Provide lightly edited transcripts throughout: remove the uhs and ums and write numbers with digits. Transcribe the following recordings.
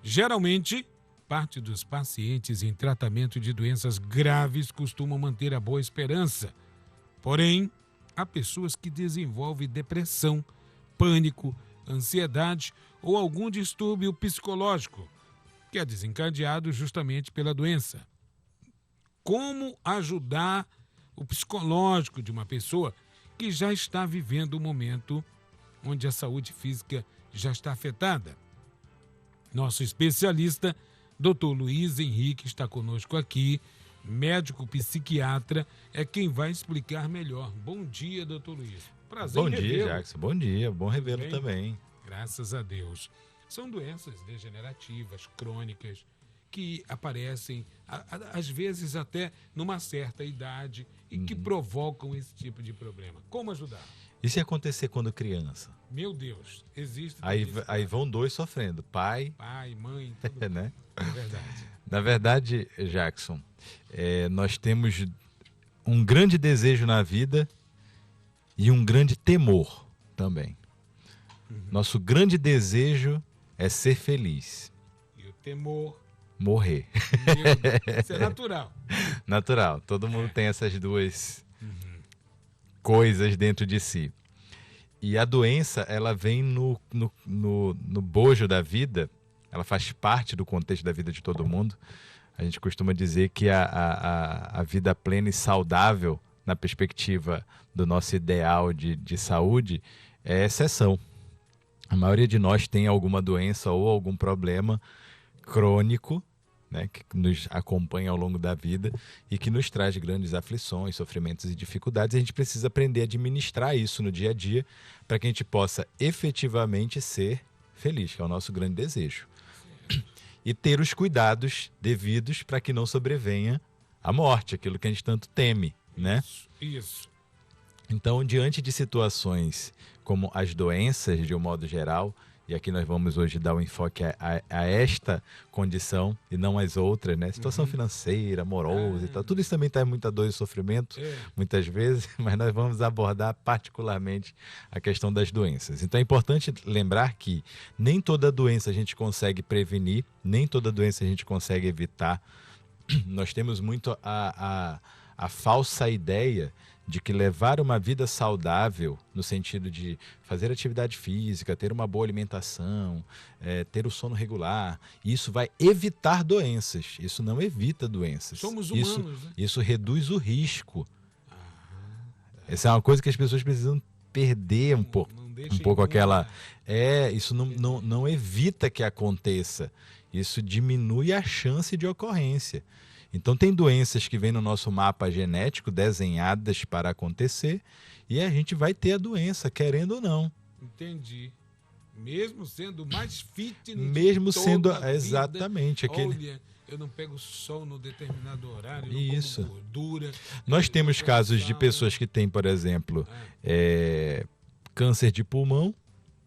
Geralmente, parte dos pacientes em tratamento de doenças graves costumam manter a boa esperança. Porém, há pessoas que desenvolvem depressão, pânico, ansiedade ou algum distúrbio psicológico, que é desencadeado justamente pela doença. Como ajudar o psicológico de uma pessoa que já está vivendo um momento onde a saúde física já está afetada? Nosso especialista, Dr. Luiz Henrique, está conosco aqui, médico psiquiatra, é quem vai explicar melhor. Bom dia, Dr. Luiz. Prazer Bom em dia, revê-lo. Jackson. Bom dia, bom revê-lo bem? também. Graças a Deus. São doenças degenerativas, crônicas, que aparecem, às vezes até numa certa idade e que provocam esse tipo de problema. Como ajudar? E se acontecer quando criança? Meu Deus, existe... Aí vão dois sofrendo, pai, mãe, tudo. né? É verdade. Na verdade, Jackson, nós temos um grande desejo na vida e um grande temor também. Nosso grande desejo é ser feliz. E o temor... Morrer. Isso é natural. Natural. Todo mundo tem essas duas coisas dentro de si. E a doença, ela vem no bojo da vida, ela faz parte do contexto da vida de todo mundo. A gente costuma dizer que a vida plena e saudável, na perspectiva do nosso ideal de saúde, é exceção. A maioria de nós tem alguma doença ou algum problema crônico, né, que nos acompanha ao longo da vida e que nos traz grandes aflições, sofrimentos e dificuldades. A gente precisa aprender a administrar isso no dia a dia para que a gente possa efetivamente ser feliz, que é o nosso grande desejo. E ter os cuidados devidos para que não sobrevenha a morte, aquilo que a gente tanto teme, né? Isso. Então, diante de situações como as doenças, de um modo geral, e aqui nós vamos hoje dar um enfoque a esta condição e não às outras, né? Situação financeira, amorosa e tal. Tudo isso também traz muita dor e sofrimento, muitas vezes, mas nós vamos abordar particularmente a questão das doenças. Então é importante lembrar que nem toda doença a gente consegue prevenir, nem toda doença a gente consegue evitar. Nós temos muito a falsa ideia de que levar uma vida saudável, no sentido de fazer atividade física, ter uma boa alimentação, ter o sono regular, isso vai evitar doenças. Isso não evita doenças. Somos humanos, né? Isso reduz o risco. Essa é uma coisa que as pessoas precisam perder um pouco aquela... Isso não evita que aconteça. Isso diminui a chance de ocorrência. Então, tem doenças que vêm no nosso mapa genético desenhadas para acontecer e a gente vai ter a doença, querendo ou não. Entendi. Mesmo sendo mais fitness Mesmo sendo, vida, exatamente. Olha, eu não pego sol no determinado horário, isso. não como gordura. Nós temos casos de pessoas que têm, por exemplo, câncer de pulmão,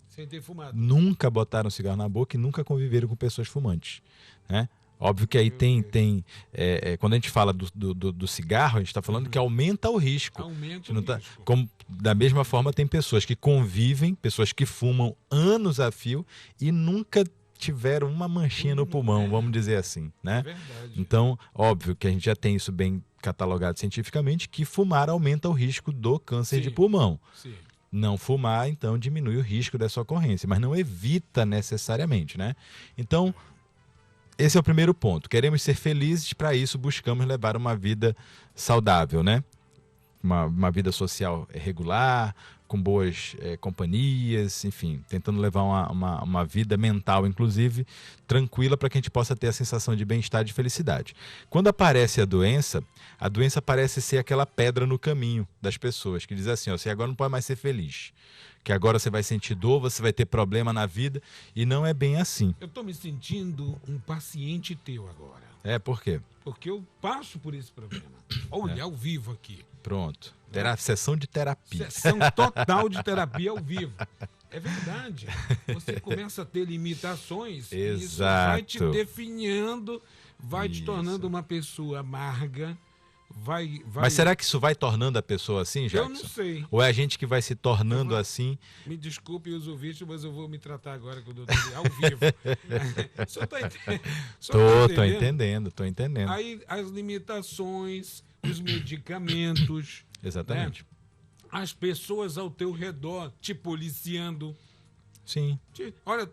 sem ter fumado. Nunca botaram cigarro na boca e nunca conviveram com pessoas fumantes, né? Óbvio que aí quando a gente fala do cigarro, a gente está falando que aumenta o risco. Aumenta o risco. Como, da mesma forma, tem pessoas que convivem, pessoas que fumam anos a fio e nunca tiveram uma manchinha no pulmão, vamos dizer assim, né? É verdade. Então, óbvio que a gente já tem isso bem catalogado cientificamente, que fumar aumenta o risco do câncer de pulmão. Sim. Não fumar, então, diminui o risco dessa ocorrência, mas não evita necessariamente, né? Então, esse é o primeiro ponto. Queremos ser felizes, para isso buscamos levar uma vida saudável, né? Uma vida social regular, com boas companhias, enfim, tentando levar uma vida mental, inclusive, tranquila, para que a gente possa ter a sensação de bem-estar e de felicidade. Quando aparece a doença parece ser aquela pedra no caminho das pessoas, que diz assim, ó, você agora não pode mais ser feliz, que agora você vai sentir dor, você vai ter problema na vida, e não é bem assim. Eu estou me sentindo um paciente teu agora. Por quê? Porque eu passo por esse problema. Olha, ao vivo aqui. Pronto. Sessão de terapia. Sessão total de terapia ao vivo. É verdade. Você começa a ter limitações. Exato. Isso vai te definhando, vai te tornando uma pessoa amarga, Mas será que isso vai tornando a pessoa assim, Jackson? Eu não sei. Ou é a gente que vai se tornando assim? Me desculpe os ouvintes, mas eu vou me tratar agora com o doutor ao vivo. Só tá Tô entendendo. Aí as limitações, os medicamentos. Exatamente. Né? As pessoas ao teu redor te policiando. Sim. Olha,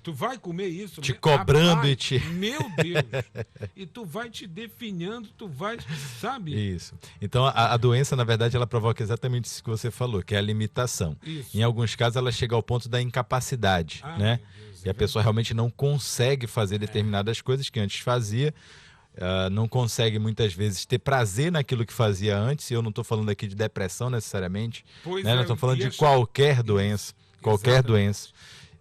tu vai comer isso? Te cobrando. Rapaz, e te... Meu Deus! E tu vai te definhando, tu vai, sabe? Isso. Então, a doença, na verdade, ela provoca exatamente isso que você falou, que é a limitação. Isso. Em alguns casos, ela chega ao ponto da incapacidade, né? Deus, e a pessoa realmente não consegue fazer determinadas coisas que antes fazia, não consegue, muitas vezes, ter prazer naquilo que fazia antes. E eu não estou falando aqui de depressão, necessariamente. Né? Nós estamos falando de qualquer doença. Qualquer doença.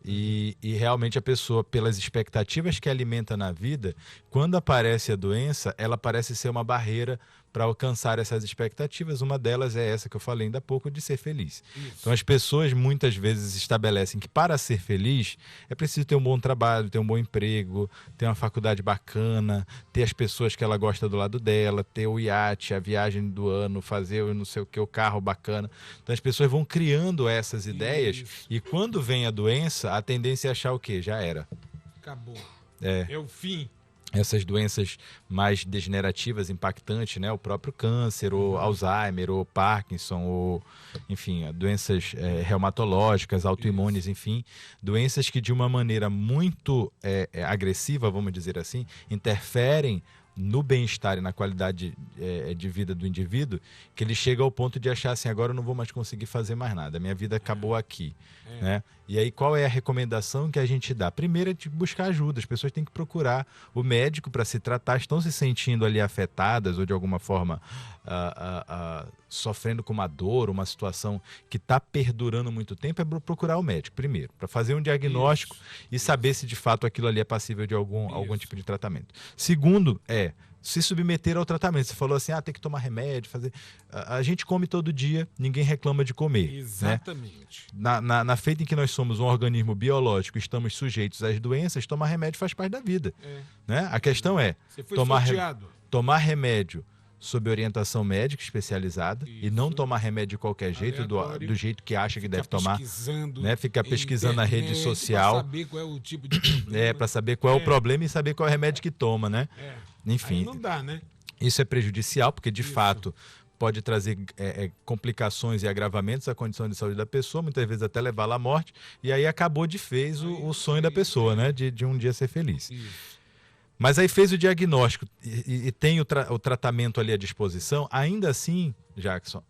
E realmente a pessoa, pelas expectativas que alimenta na vida, quando aparece a doença, ela parece ser uma barreira para alcançar essas expectativas. Uma delas é essa que eu falei ainda há pouco, de ser feliz. Isso. Então as pessoas muitas vezes estabelecem que para ser feliz é preciso ter um bom trabalho, ter um bom emprego, ter uma faculdade bacana, ter as pessoas que ela gosta do lado dela, ter o iate, a viagem do ano, fazer o não sei o que, o carro bacana. Então as pessoas vão criando essas ideias e quando vem a doença, a tendência é achar o quê? Já era. Acabou. É o fim. Essas doenças mais degenerativas, impactantes, né? O próprio câncer, ou Alzheimer, ou Parkinson, ou, enfim, doenças reumatológicas, autoimunes, enfim, doenças que de uma maneira muito agressiva, vamos dizer assim, interferem no bem-estar e na qualidade de vida do indivíduo, que ele chega ao ponto de achar assim, agora eu não vou mais conseguir fazer mais nada, minha vida acabou aqui. Né? E aí qual é a recomendação que a gente dá? Primeiro é de buscar ajuda, as pessoas têm que procurar o médico para se tratar, estão se sentindo ali afetadas ou de alguma forma sofrendo com uma dor, uma situação que está perdurando muito tempo, é procurar o médico primeiro, para fazer um diagnóstico e saber se de fato aquilo ali é passível de algum tipo de tratamento. Segundo se submeter ao tratamento. Você falou assim, tem que tomar remédio, fazer... A gente come todo dia, ninguém reclama de comer. Exatamente. Né? Na feita em que nós somos um organismo biológico, estamos sujeitos às doenças, tomar remédio faz parte da vida. Né? A questão é tomar remédio sob orientação médica especializada e não tomar remédio de qualquer jeito, do jeito que acha que deve tomar. Né? Ficar pesquisando na rede social. Para saber qual é o tipo de problema. Para saber qual é o problema e saber qual é o remédio que toma, né? Enfim, aí não dá, né? Isso é prejudicial, porque de fato pode trazer complicações e agravamentos à condição de saúde da pessoa, muitas vezes até levá-la à morte, e aí acabou de vez o sonho da pessoa, né? De um dia ser feliz. Isso. Mas aí fez o diagnóstico e tem o tratamento ali à disposição, ainda assim, Jackson,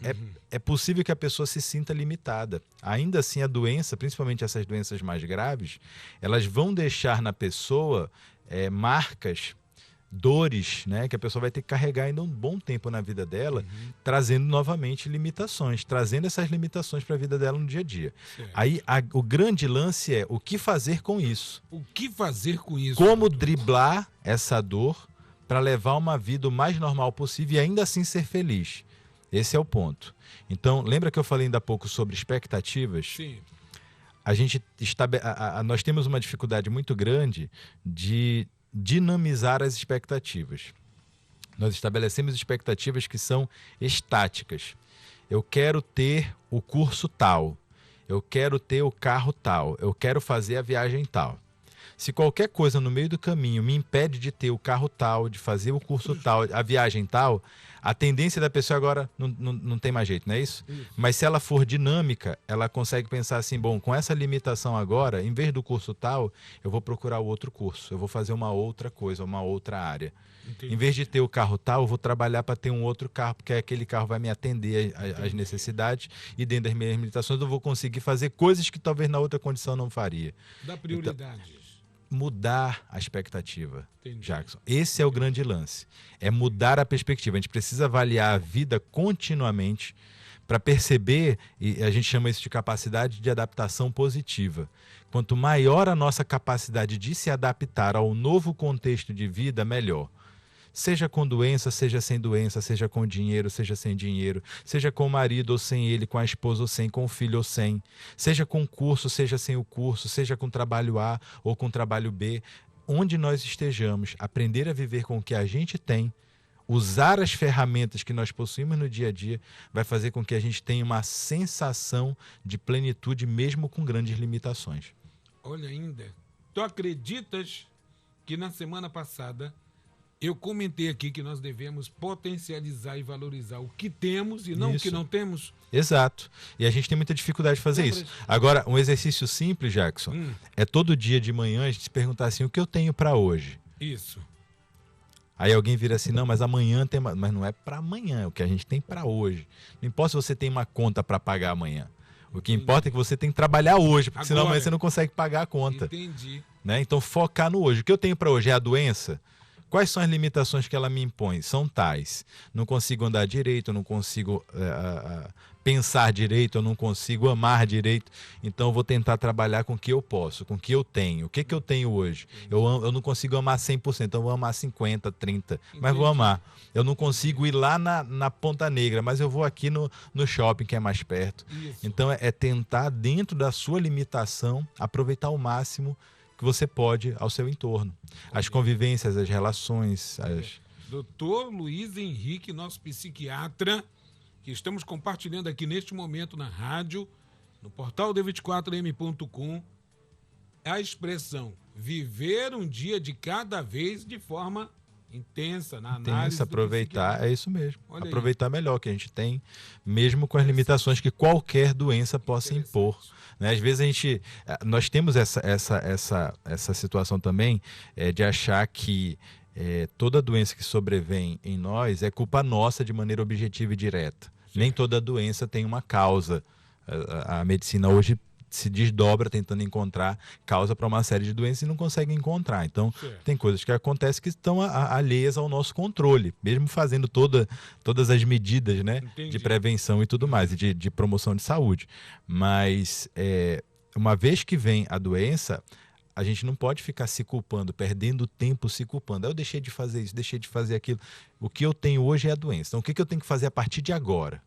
é possível que a pessoa se sinta limitada. Ainda assim, a doença, principalmente essas doenças mais graves, elas vão deixar na pessoa marcas, dores, né, que a pessoa vai ter que carregar ainda um bom tempo na vida dela, trazendo novamente limitações, trazendo essas limitações para a vida dela no dia a dia. Certo. Aí o grande lance é o que fazer com isso. O que fazer com isso? Como driblar essa dor para levar uma vida o mais normal possível e ainda assim ser feliz. Esse é o ponto. Então, lembra que eu falei ainda há pouco sobre expectativas? Sim. Nós temos uma dificuldade muito grande de dinamizar as expectativas. Nós estabelecemos expectativas que são estáticas. Eu quero ter o curso tal, eu quero ter o carro tal, eu quero fazer a viagem tal. Se qualquer coisa no meio do caminho me impede de ter o carro tal, de fazer o curso tal, a viagem tal, a tendência da pessoa agora não tem mais jeito, não é isso? Mas se ela for dinâmica, ela consegue pensar assim, bom, com essa limitação agora, em vez do curso tal, eu vou procurar o outro curso, eu vou fazer uma outra coisa, uma outra área. Entendi. Em vez de ter o carro tal, eu vou trabalhar para ter um outro carro, porque aquele carro vai me atender às necessidades e dentro das minhas limitações eu vou conseguir fazer coisas que talvez na outra condição não faria. Dá prioridade. Então, mudar a expectativa, Jackson. Esse é o grande lance. É mudar a perspectiva. A gente precisa avaliar a vida continuamente para perceber, e a gente chama isso de capacidade de adaptação positiva. Quanto maior a nossa capacidade de se adaptar ao novo contexto de vida, melhor. Seja com doença, seja sem doença, seja com dinheiro, seja sem dinheiro, seja com o marido ou sem ele, com a esposa ou sem, com o filho ou sem, seja com o curso, seja sem o curso, seja com trabalho A ou com trabalho B, onde nós estejamos, aprender a viver com o que a gente tem, usar as ferramentas que nós possuímos no dia a dia vai fazer com que a gente tenha uma sensação de plenitude mesmo com grandes limitações. Olha ainda, tu acreditas que na semana passada eu comentei aqui que nós devemos potencializar e valorizar o que temos e não o que não temos? Exato. E a gente tem muita dificuldade de fazer isso. Agora, um exercício simples, Jackson, é todo dia de manhã a gente se perguntar assim, o que eu tenho para hoje? Isso. Aí alguém vira assim, não, mas amanhã tem... Mas não é para amanhã, é o que a gente tem para hoje. Não importa se você tem uma conta para pagar amanhã. O que importa é que você tem que trabalhar hoje, porque senão amanhã você não consegue pagar a conta. Entendi. Né? Então, focar no hoje. O que eu tenho para hoje é a doença? Quais são as limitações que ela me impõe? São tais. Não consigo andar direito, eu não consigo pensar direito, eu não consigo amar direito. Então, eu vou tentar trabalhar com o que eu posso, com o que eu tenho. O que eu tenho hoje? Eu não consigo amar 100%, então eu vou amar 50%, 30%, mas vou amar. Eu não consigo ir lá na Ponta Negra, mas eu vou aqui no shopping, que é mais perto. Isso. Então, é tentar, dentro da sua limitação, aproveitar ao máximo que você pode ao seu entorno. As convivências, as relações. Doutor Luiz Henrique, nosso psiquiatra, que estamos compartilhando aqui neste momento na rádio, no portal d24m.com, a expressão viver um dia de cada vez de forma intensa, na análise. Aproveitar, é isso mesmo. Olha aproveitar melhor o que a gente tem, mesmo com as limitações que qualquer doença possa impor. Né? Às vezes nós temos essa situação também de achar que toda doença que sobrevém em nós é culpa nossa de maneira objetiva e direta. Sim. Nem toda doença tem uma causa. A medicina hoje se desdobra tentando encontrar causa para uma série de doenças e não consegue encontrar. Então, tem coisas que acontecem que estão alheias ao nosso controle, mesmo fazendo todas as medidas, né, de prevenção e tudo mais, e de promoção de saúde. Mas, uma vez que vem a doença, a gente não pode ficar se culpando, perdendo tempo se culpando. Eu deixei de fazer isso, deixei de fazer aquilo. O que eu tenho hoje é a doença. Então, o que eu tenho que fazer a partir de agora?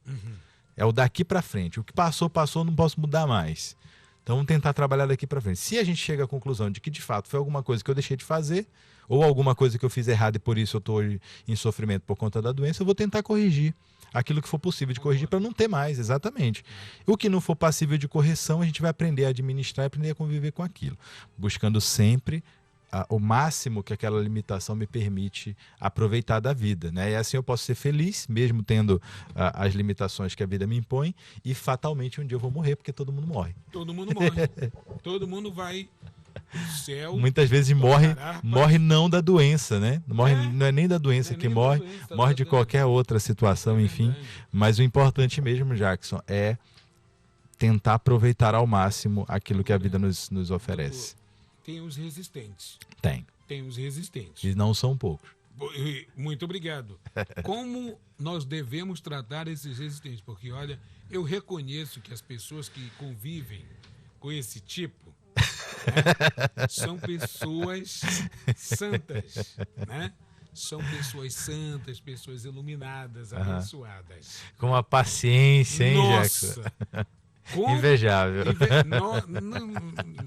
É o daqui para frente. O que passou, passou, não posso mudar mais. Então, vamos tentar trabalhar daqui para frente. Se a gente chega à conclusão de que, de fato, foi alguma coisa que eu deixei de fazer, ou alguma coisa que eu fiz errado e por isso eu estou em sofrimento por conta da doença, eu vou tentar corrigir aquilo que for possível de corrigir para não ter mais, exatamente. O que não for passível de correção, a gente vai aprender a administrar e aprender a conviver com aquilo, buscando sempre o máximo que aquela limitação me permite aproveitar da vida, né? E assim eu posso ser feliz, mesmo tendo as limitações que a vida me impõe, e fatalmente um dia eu vou morrer, porque todo mundo morre. Todo mundo morre. Todo mundo vai pro céu. Muitas vezes morre não da doença, né? Não é nem da doença que morre, morre de qualquer outra situação, enfim. Mas o importante mesmo, Jackson, é tentar aproveitar ao máximo aquilo que a vida nos oferece. Tem os resistentes. Tem os resistentes. E não são poucos. Muito obrigado. Como nós devemos tratar esses resistentes? Porque, olha, eu reconheço que as pessoas que convivem com esse tipo, né, são pessoas santas, né? São pessoas santas, pessoas iluminadas, abençoadas. Com uma paciência, hein, Jackson? Invejável.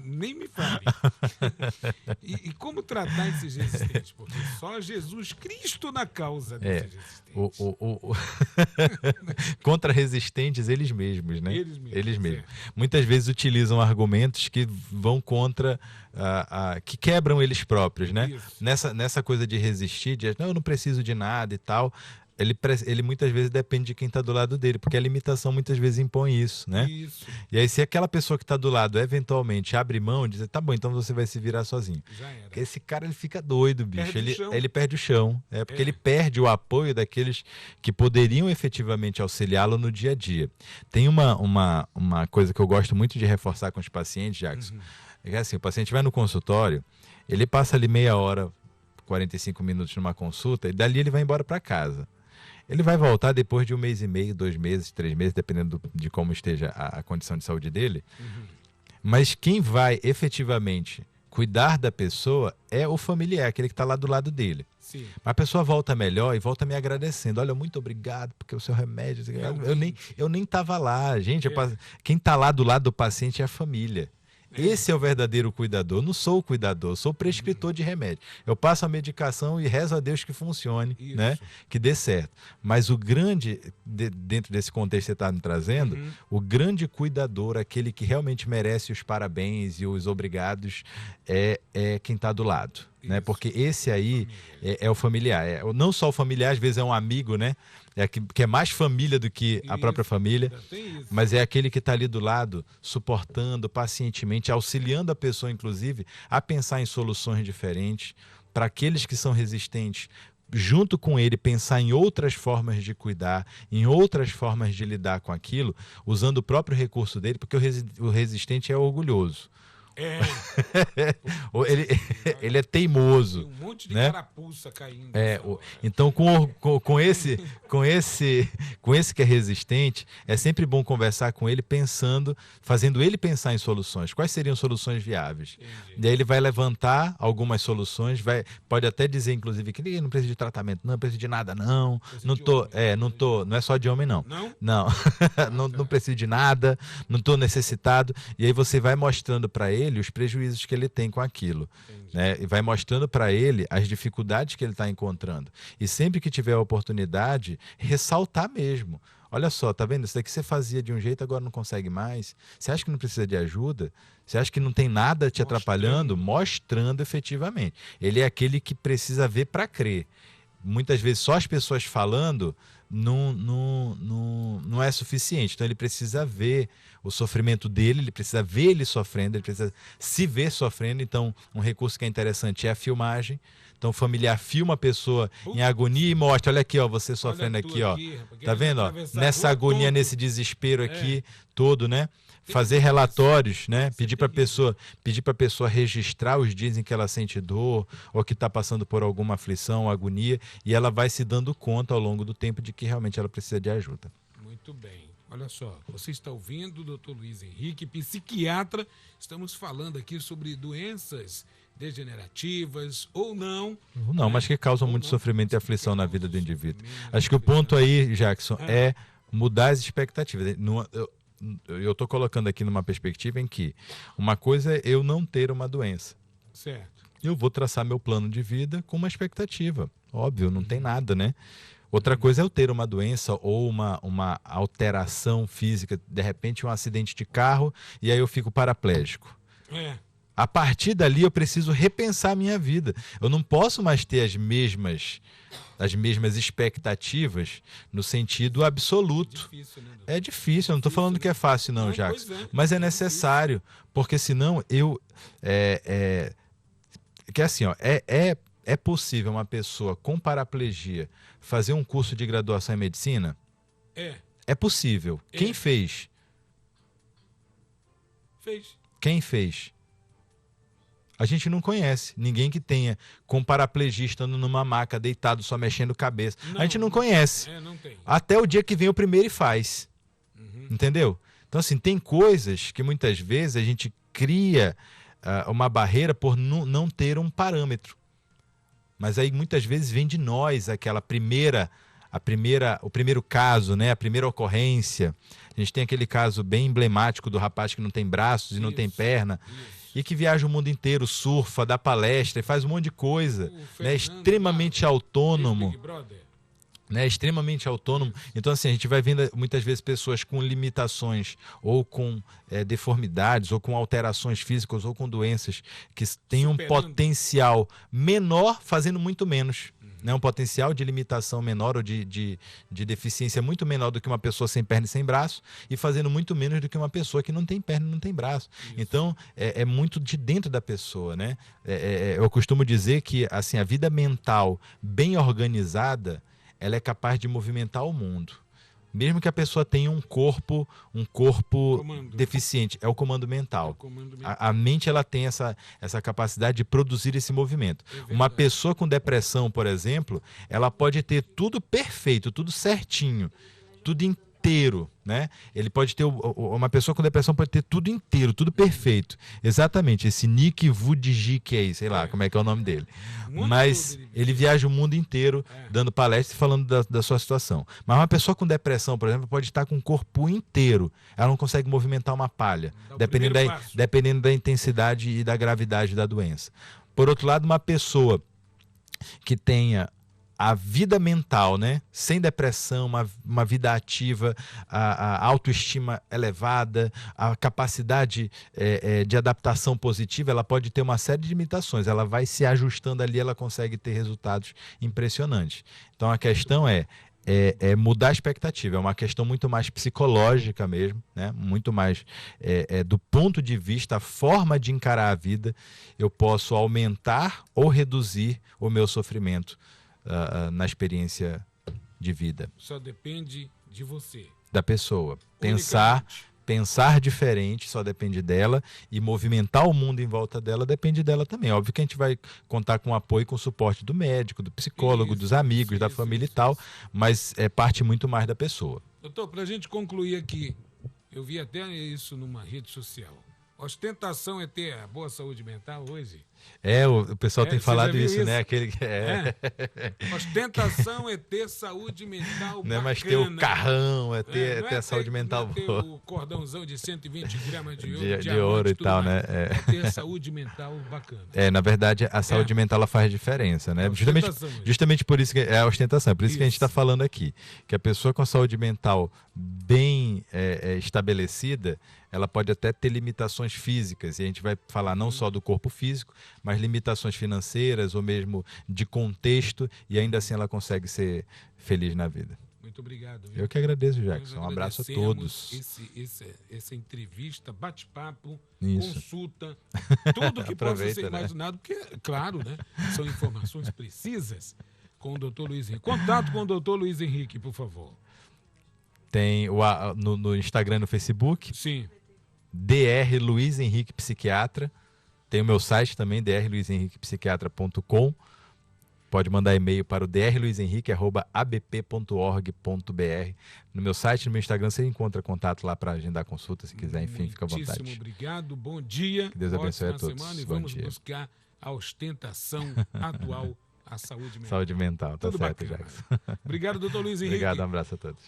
Nem me fale. E como tratar esses resistentes? Porque só Jesus Cristo na causa desses resistentes. Contra resistentes, eles mesmos, né? Eles mesmos. É. Muitas vezes utilizam argumentos que vão contra, que quebram eles próprios, né? Nessa coisa de resistir, não, eu não preciso de nada e tal. Ele muitas vezes depende de quem está do lado dele, porque a limitação muitas vezes impõe isso, né? Isso. E aí, se aquela pessoa que está do lado eventualmente abre mão e diz, tá bom, então você vai se virar sozinho. Já era. Esse cara, ele fica doido, bicho. Ele perde o chão. Porque ele É. perde o apoio daqueles que poderiam efetivamente auxiliá-lo no dia a dia. Tem uma coisa que eu gosto muito de reforçar com os pacientes, Jackson. É que assim, o paciente vai no consultório, ele passa ali meia hora, 45 minutos numa consulta, e dali ele vai embora para casa. Ele vai voltar depois de 1 mês e meio, 2 meses, 3 meses, dependendo de como esteja a condição de saúde dele. Mas quem vai efetivamente cuidar da pessoa é o familiar, aquele que está lá do lado dele. Sim. A pessoa volta melhor e volta me agradecendo. Olha, muito obrigado, porque o seu remédio... Eu nem estava lá. Gente, quem está lá do lado do paciente é a família. Esse é o verdadeiro cuidador. Eu não sou o cuidador, eu sou o prescritor de remédio. Eu passo a medicação e rezo a Deus que funcione, né? Que dê certo. Mas o grande, dentro desse contexto que você está me trazendo, o grande cuidador, aquele que realmente merece os parabéns e os obrigados, é quem está do lado. Né? Porque esse aí é o familiar. Não só o familiar, às vezes é um amigo, né? Que é mais família do que a própria família, mas é aquele que está ali do lado, suportando pacientemente, auxiliando a pessoa, inclusive, a pensar em soluções diferentes. Para aqueles que são resistentes, junto com ele, pensar em outras formas de cuidar, em outras formas de lidar com aquilo, usando o próprio recurso dele, porque o resistente é orgulhoso. Ele é teimoso. Tem um monte de né? carapuça caindo. Então, com esse que é resistente, é sempre bom conversar com ele fazendo ele pensar em soluções. Quais seriam soluções viáveis? Entendi. Daí ele vai levantar algumas soluções, pode até dizer, inclusive, que ninguém não precisa de tratamento, não precisa de nada, não. Não é só de homem, não. Não? Não preciso de nada, não estou necessitado. E aí você vai mostrando para ele os prejuízos que ele tem com aquilo, né? E vai mostrando para ele as dificuldades que ele está encontrando. E sempre que tiver a oportunidade, ressaltar mesmo. Olha só, tá vendo? Isso daqui você fazia de um jeito, agora não consegue mais. Você acha que não precisa de ajuda? Você acha que não tem nada te atrapalhando? Mostrando efetivamente. Ele é aquele que precisa ver para crer. Muitas vezes só as pessoas falando não é suficiente. Então ele precisa ver o sofrimento dele, ele precisa ver ele sofrendo, ele precisa se ver sofrendo. Então um recurso que é interessante é a filmagem. Então o familiar filma a pessoa em agonia e mostra, olha aqui, ó, você sofrendo aqui, ó. Tá vendo, ó? Nessa agonia, nesse desespero aqui todo, né? Fazer relatórios, né? Pedir para a pessoa registrar os dias em que ela sente dor ou que está passando por alguma aflição, agonia, e ela vai se dando conta ao longo do tempo de que realmente ela precisa de ajuda. Muito bem. Olha só, você está ouvindo o Dr. Luiz Henrique, psiquiatra. Estamos falando aqui sobre doenças degenerativas ou não. Não, mas que causam muito sofrimento e aflição na vida do indivíduo. Acho que o ponto aí, Jackson, é mudar as expectativas. Eu estou colocando aqui numa perspectiva em que uma coisa é eu não ter uma doença. Certo. Eu vou traçar meu plano de vida com uma expectativa. Óbvio, não tem nada, né? Outra coisa é eu ter uma doença ou uma alteração física, de repente um acidente de carro, e aí eu fico paraplégico. A partir dali eu preciso repensar a minha vida. Eu não posso mais ter as mesmas expectativas no sentido absoluto. É difícil, eu não estou falando que é fácil não, Jackson, mas é necessário, porque senão que assim, ó, é possível uma pessoa com paraplegia fazer um curso de graduação em medicina? É possível. Quem fez? Quem fez? A gente não conhece ninguém que tenha com paraplegia estando numa maca, deitado, só mexendo cabeça. A gente não conhece. Não tem. Até o dia que vem o primeiro e faz. Entendeu? Então, assim, tem coisas que muitas vezes a gente cria uma barreira por não ter um parâmetro. Mas aí muitas vezes vem de nós o primeiro caso, né? A primeira ocorrência. A gente tem aquele caso bem emblemático do rapaz que não tem braços e não tem perna. E que viaja o mundo inteiro, surfa, dá palestra e faz um monte de coisa, né? Extremamente autônomo, né? Extremamente autônomo. Então, assim, a gente vai vendo muitas vezes pessoas com limitações ou com deformidades ou com alterações físicas ou com doenças que têm um potencial menor fazendo muito menos. Né? Um potencial de limitação menor ou de deficiência muito menor do que uma pessoa sem perna e sem braço e fazendo muito menos do que uma pessoa que não tem perna e não tem braço. Então, é muito de dentro da pessoa, né? Eu costumo dizer que assim, a vida mental bem organizada, ela é capaz de movimentar o mundo. Mesmo que a pessoa tenha um corpo deficiente, é o comando mental. A mente ela tem essa capacidade de produzir esse movimento. Uma pessoa com depressão, por exemplo, ela pode ter tudo perfeito, tudo certinho, tudo inteiro, né? Ele pode ter, uma pessoa com depressão pode ter tudo inteiro, tudo perfeito. Exatamente, esse Nick Vujicic aí, sei lá como é que é o nome dele. Mas ele viaja o mundo inteiro dando palestra e falando da sua situação. Mas uma pessoa com depressão, por exemplo, pode estar com o corpo inteiro. Ela não consegue movimentar uma palha, dependendo da intensidade e da gravidade da doença. Por outro lado, uma pessoa que tenha a vida mental, né, sem depressão, uma vida ativa, a autoestima elevada, a capacidade de adaptação positiva, ela pode ter uma série de limitações. Ela vai se ajustando ali, ela consegue ter resultados impressionantes. Então a questão é mudar a expectativa. É uma questão muito mais psicológica mesmo, né? Muito mais do ponto de vista, a forma de encarar a vida. Eu posso aumentar ou reduzir o meu sofrimento na experiência de vida. Só depende de você. Da pessoa. Pensar diferente só depende dela, e movimentar o mundo em volta dela depende dela também. Óbvio que a gente vai contar com o apoio e com o suporte do médico, do psicólogo, dos amigos, da família e tal, mas parte muito mais da pessoa. Doutor, para a gente concluir aqui, eu vi até isso numa rede social. Ostentação é ter a boa saúde mental hoje? O pessoal tem falado isso, né? Aquele Ostentação é ter saúde mental não é mais ter o carrão, ter a saúde mental boa. Ter o cordãozão de 120 gramas de ouro, de ouro e tal, né? É ter saúde mental bacana. Na verdade, a saúde mental ela faz diferença, né? Justamente por isso que é a ostentação, por isso que a gente está falando aqui. Que a pessoa com a saúde mental bem estabelecida, ela pode até ter limitações físicas, e a gente vai falar não só do corpo físico, mas limitações financeiras ou mesmo de contexto, e ainda assim ela consegue ser feliz na vida. Muito obrigado. Viu? Eu que agradeço, Jackson. Um abraço a todos. Essa entrevista, bate-papo, isso. Consulta, tudo que possa ser imaginado, porque, claro, né, são informações precisas com o Dr. Luiz Henrique. Contato com o Dr. Luiz Henrique, por favor. Tem no Instagram e no Facebook. Sim. Dr. Luiz Henrique Psiquiatra. Tem o meu site também, drluizenriquepsiquiatra.com. Pode mandar e-mail para o drluizenrique@abp.org.br. No meu site, no meu Instagram, você encontra contato lá para agendar consulta, se quiser, enfim, fica à vontade. Muitíssimo obrigado, bom dia. Que Deus abençoe a todos. Semana, e vamos buscar a ostentação atual, a saúde mental. Saúde mental, tá tudo certo, bacana. Jackson. Obrigado, doutor Luiz Henrique. Obrigado, um abraço a todos.